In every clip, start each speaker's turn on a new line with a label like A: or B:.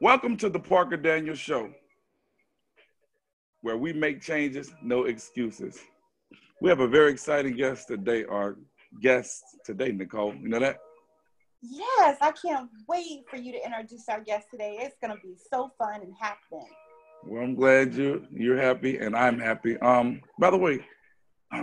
A: Welcome to the Parker Daniels Show, where we make changes, no excuses. We have a very exciting guest today, Nicole. You know that?
B: Yes, I can't wait for you to introduce our guest today. It's going to be so fun and happening.
A: Well, I'm glad you're happy and I'm happy. By the way,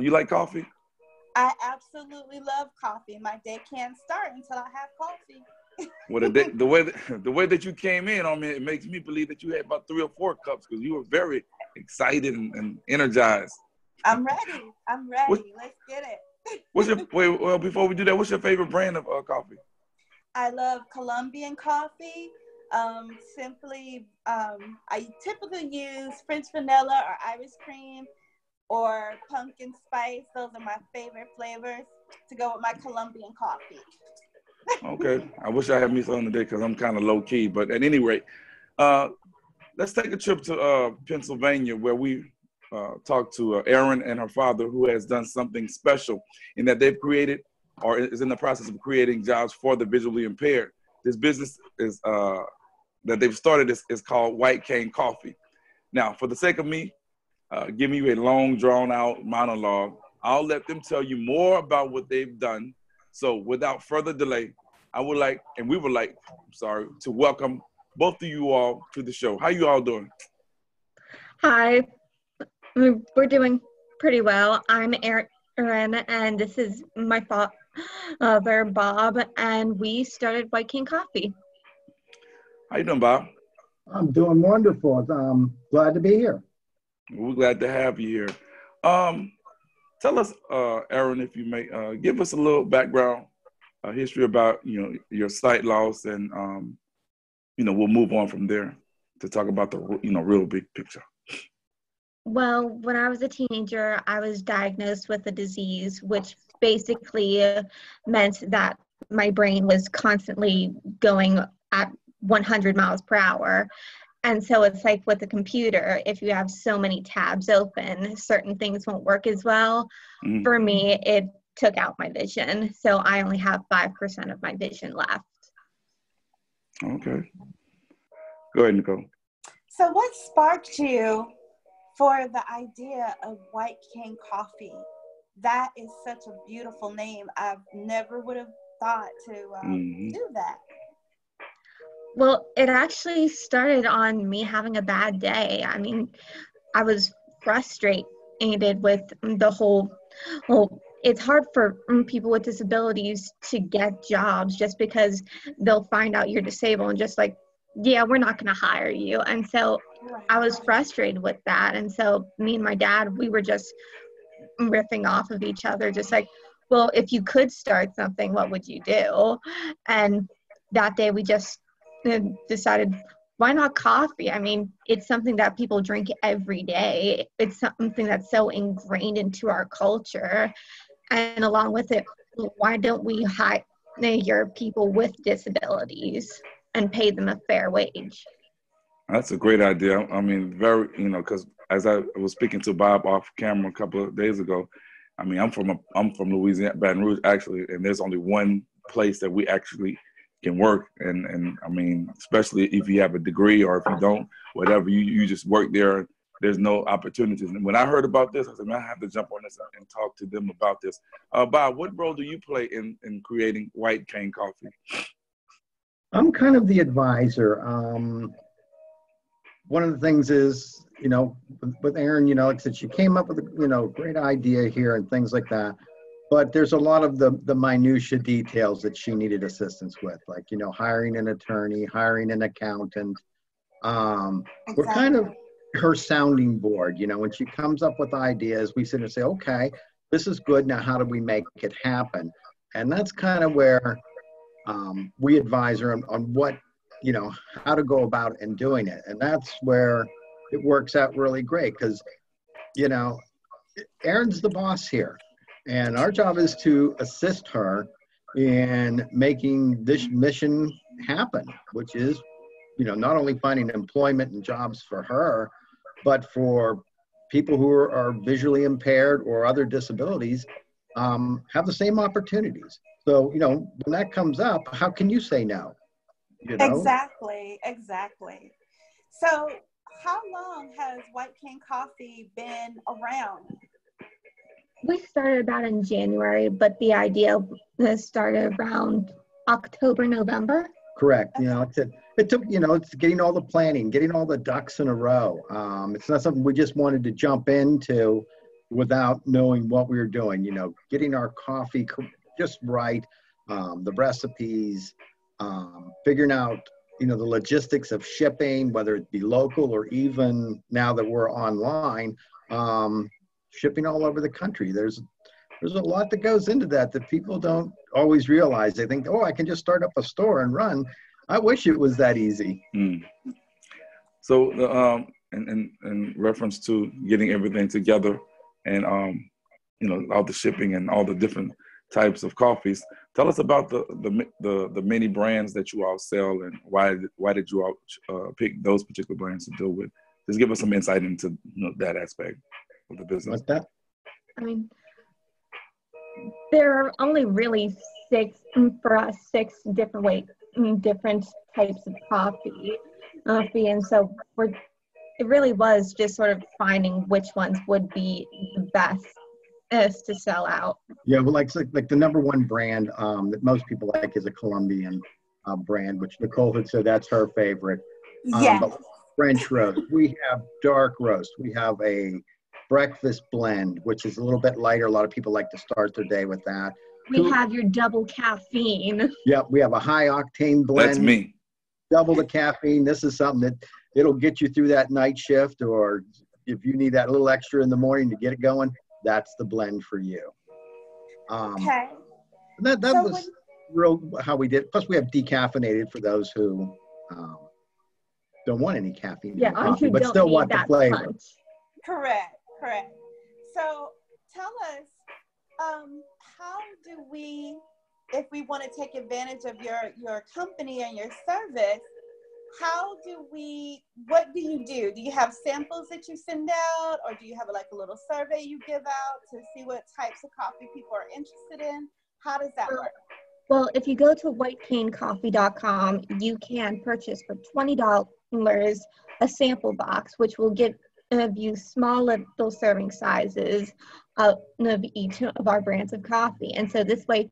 A: you like coffee?
B: I absolutely love coffee. My day can't start until I have coffee.
A: Well, the way that you came in on me, it makes me believe that you had about 3 or 4 cups because you were very excited and energized.
B: I'm ready. Let's get it.
A: Before we do that, what's your favorite brand of coffee?
B: I love Colombian coffee. I typically use French vanilla or Irish cream or pumpkin spice. Those are my favorite flavors to go with my Colombian coffee.
A: Okay. I wish I had me something today because I'm kind of low key. But at any rate, let's take a trip to Pennsylvania where we talked to Erin and her father, who has done something special in that they've created or is in the process of creating jobs for the visually impaired. This business is that they've started is called White Cane Coffee. Now, for the sake of me giving you a long, drawn-out monologue, I'll let them tell you more about what they've done. So without further delay, we would like to welcome both of you all to the show. How you all doing?
C: Hi, we're doing pretty well. I'm Erin, and this is my father, Bob, and we started White King Coffee.
A: How you doing, Bob?
D: I'm doing wonderful. I'm glad to be here.
A: We're glad to have you here. Tell us, Erin, if you may, give us a little background history about your sight loss, and we'll move on from there to talk about the real big picture.
C: Well, when I was a teenager, I was diagnosed with a disease, which basically meant that my brain was constantly going at 100 miles per hour. And so it's like with a computer, if you have so many tabs open, certain things won't work as well. Mm-hmm. For me, it took out my vision. So I only have 5% of my vision left.
A: Okay. Go ahead, Nicole.
B: So what sparked you for the idea of White Cane Coffee? That is such a beautiful name. I never would have thought to do that.
C: Well, it actually started on me having a bad day. I mean, I was frustrated with the whole, it's hard for people with disabilities to get jobs just because they'll find out you're disabled and just like, yeah, we're not going to hire you. And so I was frustrated with that. And so me and my dad, we were just riffing off of each other, just like, well, if you could start something, what would you do? And that day we just decided, why not coffee? I mean, it's something that people drink every day. It's something that's so ingrained into our culture. And along with it, why don't we hire people with disabilities and pay them a fair wage?
A: That's a great idea. I mean, very, because as I was speaking to Bob off camera a couple of days ago, I mean, I'm from Louisiana, Baton Rouge, actually, and there's only one place that we actually can work, and I mean, especially if you have a degree or if you don't, whatever, you just work there. There's no opportunities. And when I heard about this, I said, man, I have to jump on this and talk to them about this. Bob, what role do you play in creating White Cane Coffee?
D: I'm kind of the advisor. One of the things is, with Erin, like I said, she came up with a, great idea here and things like that. But there's a lot of the minutia details that she needed assistance with, like, hiring an attorney, hiring an accountant. Exactly. We're kind of her sounding board. When she comes up with ideas, we sit and say, okay, this is good. Now, how do we make it happen? And that's kind of where we advise her on what, how to go about and doing it. And that's where it works out really great because, Erin's the boss here. And our job is to assist her in making this mission happen, which is, not only finding employment and jobs for her, but for people who are visually impaired or other disabilities, have the same opportunities. So, when that comes up, how can you say no? You know?
B: Exactly. So how long has White Cane Coffee been around?
C: We started about in January, but the idea started around October, November.
D: Correct. You know, it took, you know, it's getting all the planning, getting all the ducks in a row. It's not something we just wanted to jump into without knowing what we were doing, you know, getting our coffee just right, the recipes, figuring out, you know, the logistics of shipping, whether it be local or even now that we're online, shipping all over the country. There's a lot that goes into that people don't always realize. They think, oh, I can just start up a store and run. I wish it was that easy.
A: So in reference to getting everything together and you know, all the shipping and all the different types of coffees, tell us about the many brands that you all sell and why did you all pick those particular brands to deal with? Just give us some insight into, you know, that aspect of the business.
D: Like that?
C: I mean, there are only really six different different types of coffee, and so it really was just sort of finding which ones would be the best to sell out.
D: Yeah, well, like the number one brand that most people like is a Colombian brand, which Nicole had said that's her favorite.
B: Yes.
D: But French roast, we have dark roast, we have a breakfast blend, which is a little bit lighter. A lot of people like to start their day with that.
C: We have your double caffeine.
D: Yeah, we have a high octane blend.
A: That's me.
D: Double the caffeine. This is something that it'll get you through that night shift, or if you need that little extra in the morning to get it going, that's the blend for you.
B: Okay.
D: That was real how we did. Plus, we have decaffeinated for those who don't want any caffeine in
C: Yeah,
D: the coffee, but still want the flavor.
C: Punch.
B: Correct. So tell us, how do we, if we want to take advantage of your company and your service, what do you do? Do you have samples that you send out, or do you have like a little survey you give out to see what types of coffee people are interested in? How does that work?
C: Well, if you go to whitecanecoffee.com, you can purchase for $20 a sample box, which will give you small little serving sizes of each of our brands of coffee. And so this way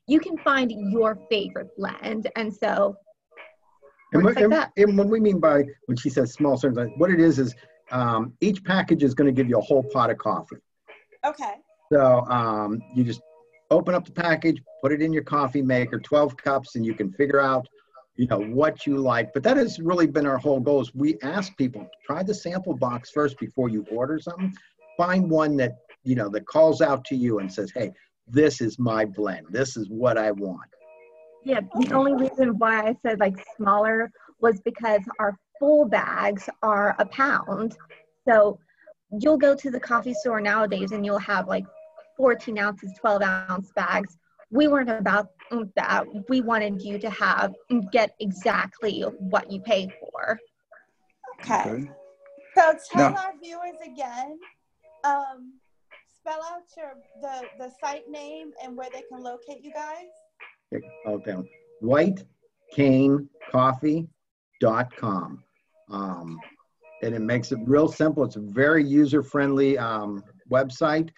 C: you can find your favorite blend. And so
D: and what we mean by when she says small serving, what it is each package is going to give you a whole pot of coffee.
B: Okay.
D: So you just open up the package, put it in your coffee maker, 12 cups, and you can figure out, you know, what you like. But that has really been our whole goal, is we ask people, try the sample box first before you order something. Find one that, you know, that calls out to you and says, hey, this is my blend. This is what I want.
C: Yeah, the only reason why I said like smaller was because our full bags are a pound. So you'll go to the coffee store nowadays and you'll have like 14 ounces, 12-ounce bags. We weren't about that. We wanted you to get exactly what you pay for.
B: Okay. So tell our viewers again, spell out the site name and where they can locate you guys.
D: Okay. whitecanecoffee.com. And it makes it real simple. It's a very user-friendly website.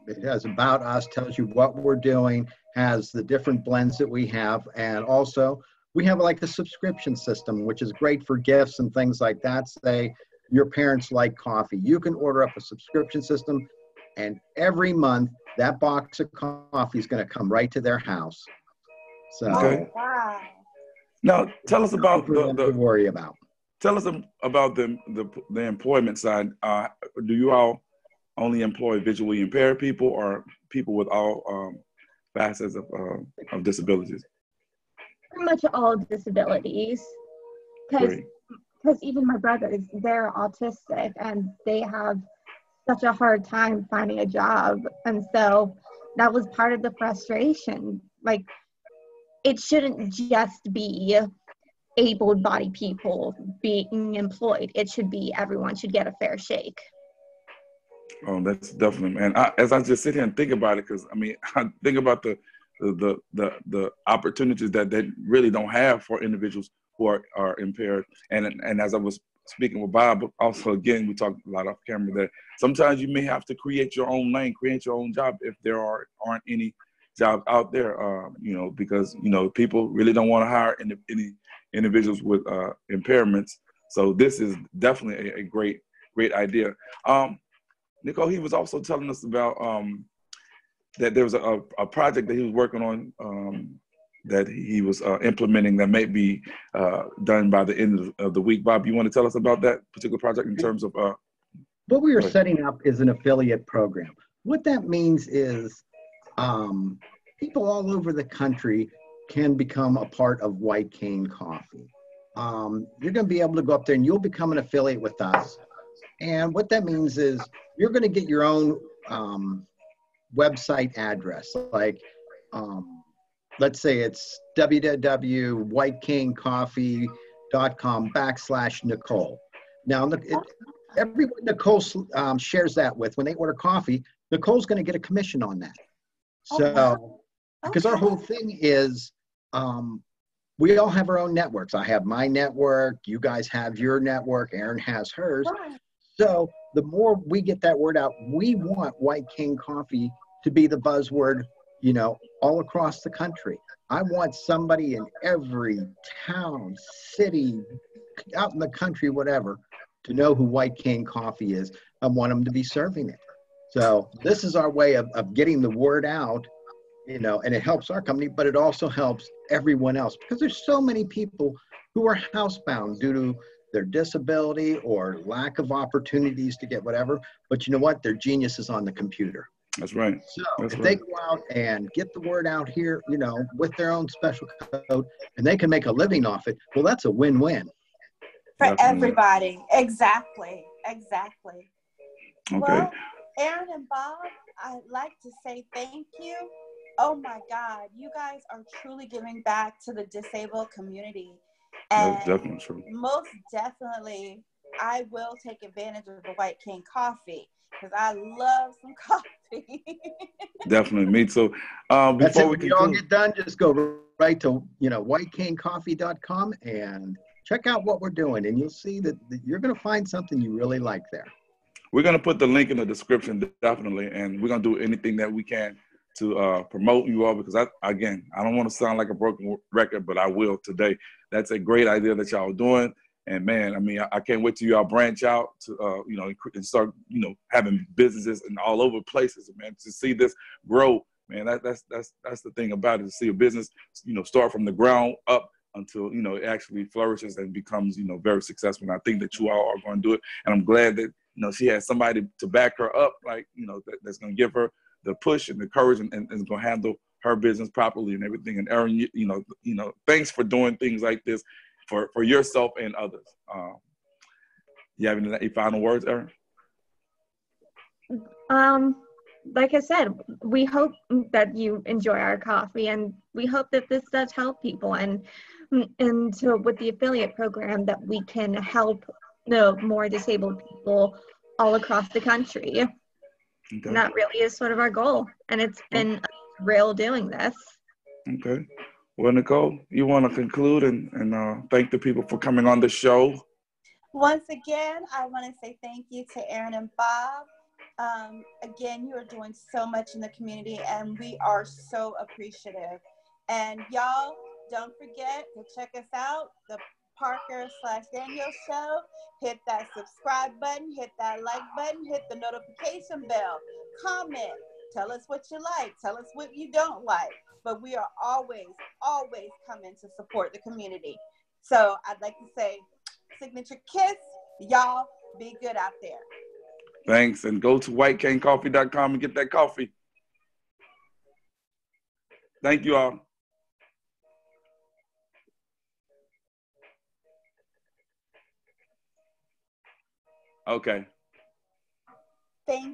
D: It has about us, tells you what we're doing, has the different blends that we have, and also we have like a subscription system, which is great for gifts and things like that. Say your parents like coffee, you can order up a subscription system, and every month that box of coffee is going to come right to their house. So,
B: wow.
A: Now, tell us about
D: worry about.
A: Tell us about the employment side. Do you all only employ visually impaired people, or people with all facets of disabilities?
C: Pretty much all disabilities, because even my brothers, they're autistic and they have such a hard time finding a job. And so that was part of the frustration. Like, it shouldn't just be able-bodied people being employed. It should be everyone should get a fair shake. Oh,
A: that's definitely, man. As I just sit here and think about it, because I mean, I think about the the opportunities that they really don't have for individuals who are impaired. And as I was speaking with Bob, also again, we talked a lot off camera that sometimes you may have to create your own lane, create your own job if there aren't any jobs out there, because people really don't want to hire any individuals with impairments. So this is definitely a great idea. Nicole, he was also telling us about that there was a project that he was working on that he was implementing that may be done by the end of the week. Bob, you want to tell us about that particular project in terms of?
D: What we are setting up is an affiliate program. What that means is people all over the country can become a part of White Cane Coffee. You're going to be able to go up there and you'll become an affiliate with us. And what that means is you're going to get your own website address. Like, let's say it's www.whitecanecoffee.com/Nicole. Now, everyone Nicole shares that with, when they order coffee, Nicole's going to get a commission on that. So, because our whole thing is, we all have our own networks. I have my network, you guys have your network, Aaron has hers.
B: Right.
D: So the more we get that word out, we want White Cane Coffee to be the buzzword, all across the country. I want somebody in every town, city, out in the country, whatever, to know who White Cane Coffee is. I want them to be serving it. So this is our way of getting the word out, and it helps our company, but it also helps everyone else, because there's so many people who are housebound due to their disability or lack of opportunities to get whatever. But you know what? Their genius is on the computer.
A: That's right.
D: So if they go out and get the word out here, with their own special code, and they can make a living off it, well, that's a win-win.
B: For
A: Definitely.
B: everybody. Exactly.
A: Okay.
B: Well, Aaron and Bob, I'd like to say thank you. Oh my God, you guys are truly giving back to the disabled community. And
A: That's definitely true.
B: Most definitely, I will take advantage of the White Cane Coffee because I love some coffee.
A: Definitely, me too.
D: That's
A: Before
D: it.
A: we
D: When you all
A: conclude,
D: get done, just go right to whitecanecoffee.com and check out what we're doing, and you'll see that you're going to find something you really like there.
A: we're going to put the link in the description, definitely, and we're going to do anything that we can to promote you all, because I don't want to sound like a broken record, but I will today. That's a great idea that y'all are doing. And man, I can't wait till y'all branch out to, and start, having businesses in all over places, man, to see this grow, man. That's the thing about it, to see a business, start from the ground up until, it actually flourishes and becomes, very successful. And I think that you all are going to do it. And I'm glad that, she has somebody to back her up, like, that's going to give her the push and the courage and is going to handle her business properly and everything. And Aaron, thanks for doing things like this for yourself and others. You have any final words, Aaron?
C: Like I said, we hope that you enjoy our coffee, and we hope that this does help people. And so with the affiliate program, that we can help more disabled people all across the country. Okay. And that really is sort of our goal. And it's been a thrill doing this.
A: Okay. Well, Nicole, you want to conclude and thank the people for coming on the show?
B: Once again, I want to say thank you to Aaron and Bob. Again, you are doing so much in the community, and we are so appreciative. And y'all, don't forget to check us out, the Parker/Daniel Show. Hit that subscribe button, hit that like button, hit the notification bell, comment, tell us what you like, tell us what you don't like. But we are always coming to support the community. So I'd like to say, signature kiss, y'all be good out there.
A: Thanks, and go to whitecanecoffee.com and get that coffee. Thank you all. Okay.
B: Thank